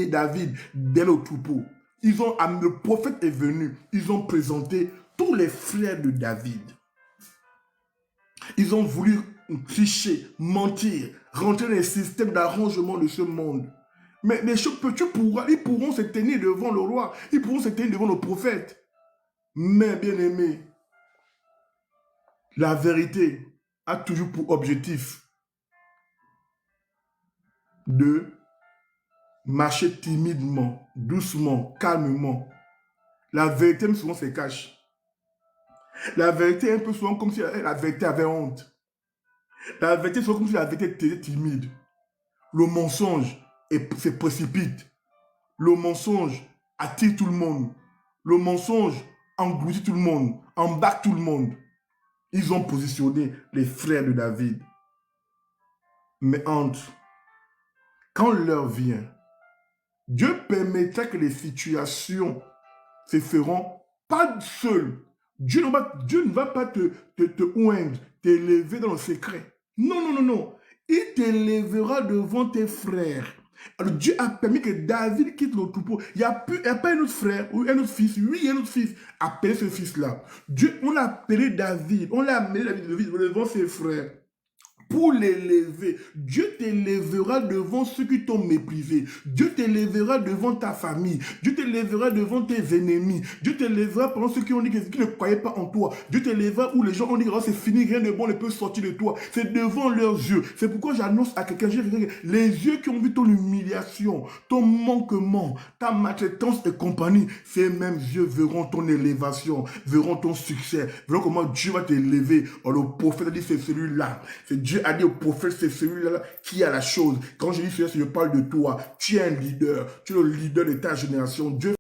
David dès le troupeau. Le prophète est venu, ils ont présenté tous les frères de David. Ils ont voulu tricher, mentir, rentrer dans les systèmes d'arrangement de ce monde. Mais les choses, ils pourront se tenir devant le roi, ils pourront se tenir devant le prophète. Mais bien aimé, la vérité a toujours pour objectif de marcher timidement, doucement, calmement. La vérité, souvent, se cache. La vérité est un peu souvent comme si la vérité avait honte. La vérité, c'est comme si la vérité était timide. Le mensonge se précipite. Le mensonge attire tout le monde. Le mensonge engloutit tout le monde, embarque tout le monde. Ils ont positionné les frères de David. Mais entre, quand l'heure vient, Dieu permettra que les situations se feront pas seules. Dieu ne va pas te oindre, t'élever dans le secret. Non, non, non, non. Il t'élèvera devant tes frères. Alors Dieu a permis que David quitte le troupeau. Il n'y a pas un autre frère ou un autre fils. Oui, il y a un autre fils. Appelez ce fils-là. On l'a appelé David. On l'a amené David devant ses frères. Pour l'élever, Dieu t'élèvera devant ceux qui t'ont méprisé. Dieu t'élèvera devant ta famille. Dieu t'élèvera devant tes ennemis. Dieu t'élèvera pendant ceux qui ont dit qu'ils ne croyaient pas en toi. Dieu t'élèvera où les gens ont dit oh, c'est fini, rien de bon ne peut sortir de toi. C'est devant leurs yeux. C'est pourquoi j'annonce à quelqu'un, les yeux qui ont vu ton humiliation, ton manquement, ta maltraitance et compagnie, ces mêmes yeux verront ton élévation, verront ton succès, verront comment Dieu va t'élever. Oh, le prophète a dit c'est celui-là. C'est Dieu a dit au prophète, c'est celui-là qui a la chose. Quand je dis cela, je parle de toi. Tu es un leader. Tu es le leader de ta génération. Dieu